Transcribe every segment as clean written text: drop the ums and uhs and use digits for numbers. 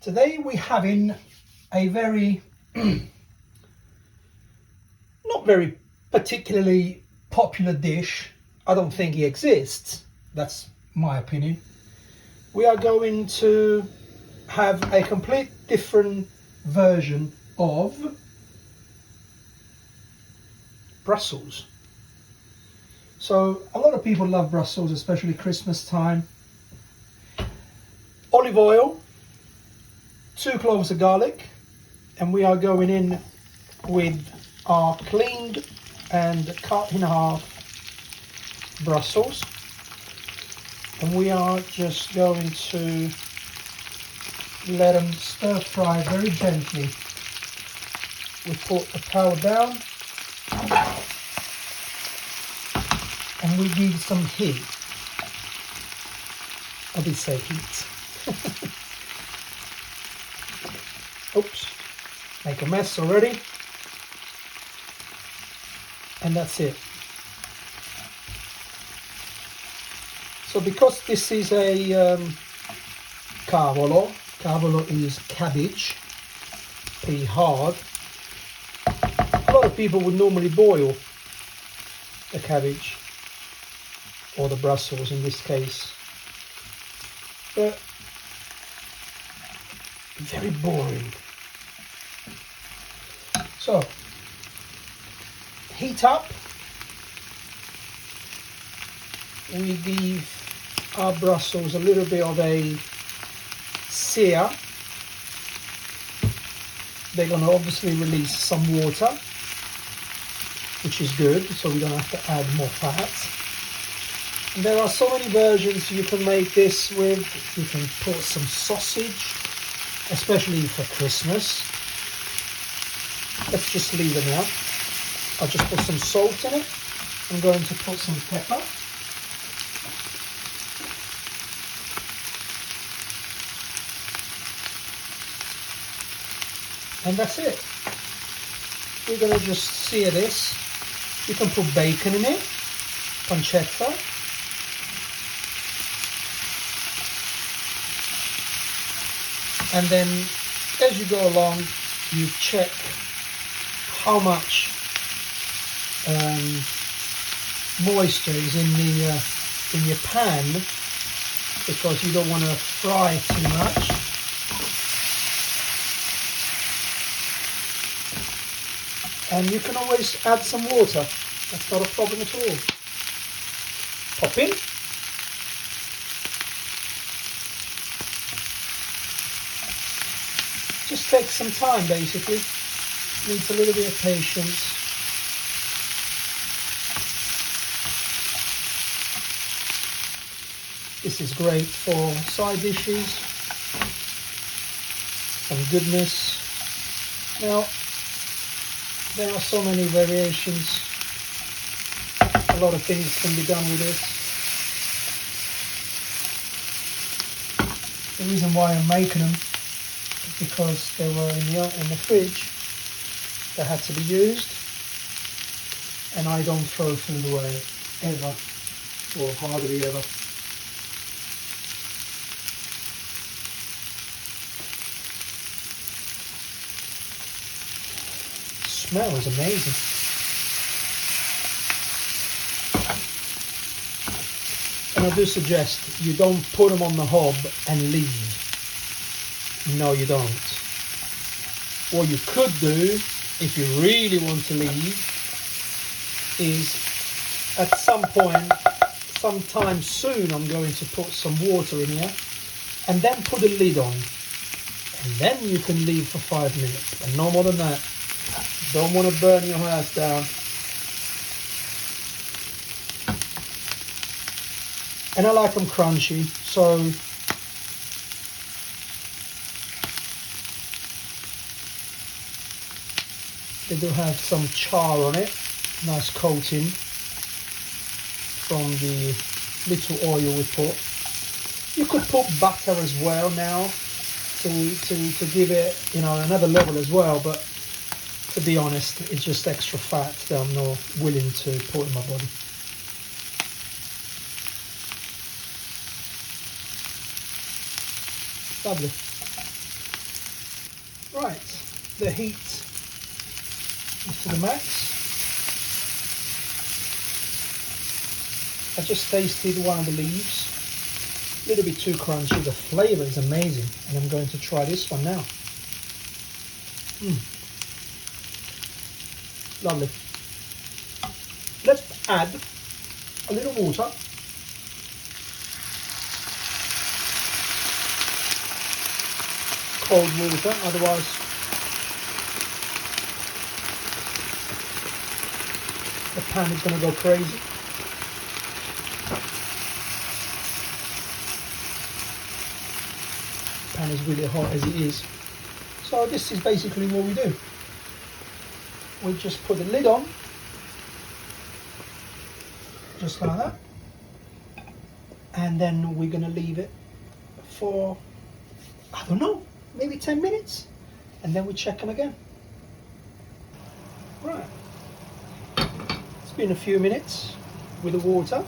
Today we're having a very, not very particularly popular dish. I don't think it exists. That's my opinion. We are going to have a complete different version of Brussels. So a lot of people love Brussels, especially Christmas time. Olive oil, 2 cloves of garlic, and we are going in with our cleaned and cut in half Brussels, and we are just going to let them stir fry very gently. We put the power down and we give some heat. I did say heat. Oops, make a mess already. And that's it. So because this is a cavolo is cabbage, pretty hard. A lot of people would normally boil the cabbage, or the Brussels in this case, but very boring. So heat up, we give our Brussels a little bit of a sear. They're going to obviously release some water, which is good, so we don't have to add more fat. And there are so many versions you can make this with. You can put some sausage, especially for Christmas. Let's just leave it now. I'll just put some salt in it. I'm going to put some pepper. And that's it. We're going to just sear this. You can put bacon in it, pancetta. And then as you go along, you check how much moisture is in your pan, because you don't want to fry too much. And you can always add some water. That's not a problem at all. Pop in. Just takes some time, basically. Needs a little bit of patience. This is great for side dishes. Some goodness. Now, there are so many variations. A lot of things can be done with this. The reason why I'm making them is because they were in the fridge. They had to be used, and I don't throw food away ever, or hardly ever. Smell is amazing. And I do suggest you don't put them on the hob and leave. No, you don't. What you could do, if you really want to leave, is at some point, sometime soon, I'm going to put some water in here and then put a lid on. And then you can leave for 5 minutes, but no more than that. Don't want to burn your house down. And I like them crunchy, so they do have some char on it. Nice coating from the little oil we put. You could put butter as well now to give it, another level as well, but to be honest, it's just extra fat that I'm not willing to put in my body. Lovely. Right, the heat is to the max. I just tasted one of the leaves. A little bit too crunchy. The flavour is amazing, and I'm going to try this one now. Lovely. Let's add a little water. Cold water, otherwise the pan is going to go crazy. The pan is really hot as it is. So this is basically what we do. We just put the lid on, just like that, and then we're going to leave it for, I don't know, maybe 10 minutes, and then we check them again. Right, it's been a few minutes with the water.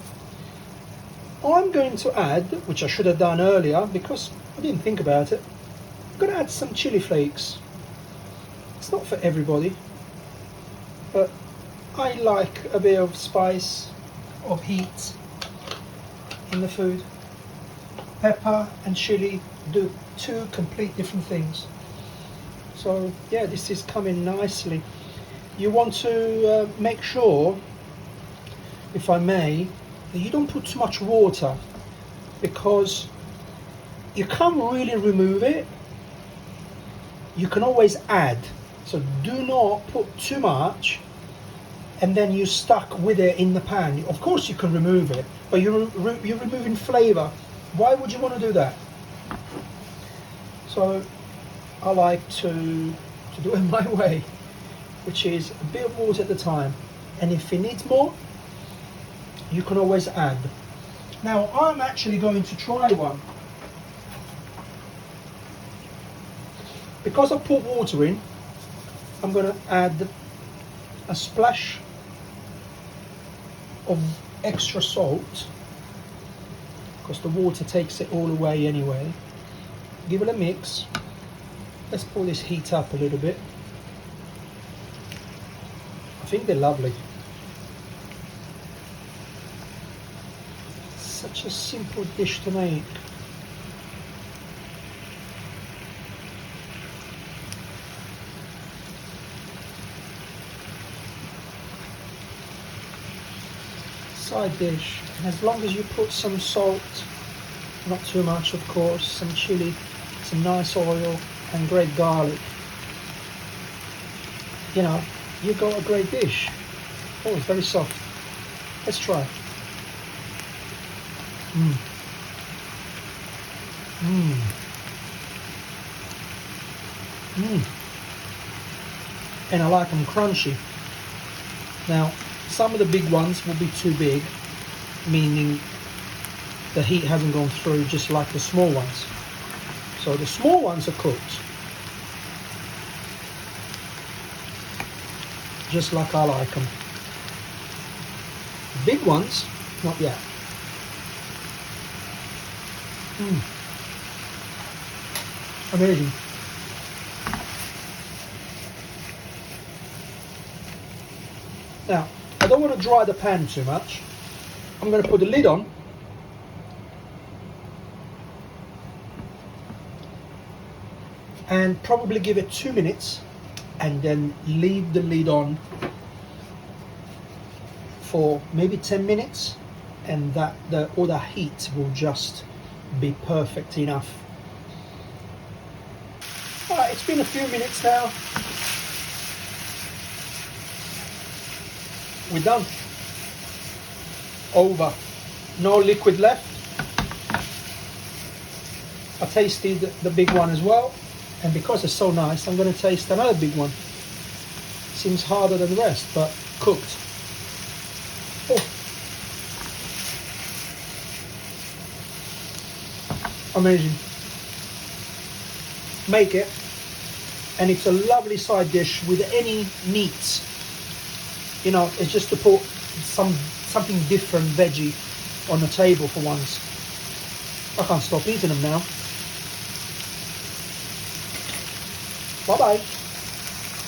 I'm going to add, which I should have done earlier because I didn't think about it, I'm going to add some chili flakes. It's not for everybody, but I like a bit of spice, of heat in the food. Pepper and chili do two complete different things. So yeah, this is coming nicely. You want to make sure, if I may, that you don't put too much water, because you can't really remove it. You can always add. So do not put too much and then you're stuck with it in the pan. Of course you can remove it, but you're removing flavour. Why would you want to do that? So I like to do it my way, which is a bit of water at a time. And if it needs more, you can always add. Now I'm actually going to try one. Because I put water in, I'm going to add a splash of extra salt, because the water takes it all away anyway. Give it a mix. Let's pull this heat up a little bit. I think they're lovely. Such a simple dish to make. Side dish, and as long as you put some salt, not too much of course, some chili, some nice oil and great garlic, you know, you got a great dish. Oh, it's very soft. Let's try. And I like them crunchy. Now, some of the big ones will be too big, meaning the heat hasn't gone through, just like the small ones. So the small ones are cooked, just like I like them. Big ones, not yet. Amazing. Now, I don't want to dry the pan too much. I'm going to put the lid on. And probably give it 2 minutes and then leave the lid on for maybe 10 minutes, and all the heat will just be perfect enough. Alright, it's been a few minutes now. We're done. Over. No liquid left. I tasted the big one as well, and because it's so nice, I'm going to taste another big one. Seems harder than the rest, but cooked. Oh. Amazing. Make it, and it's a lovely side dish with any meats. You know, it's just to put something different veggie on the table for once. I can't stop eating them now. Bye bye.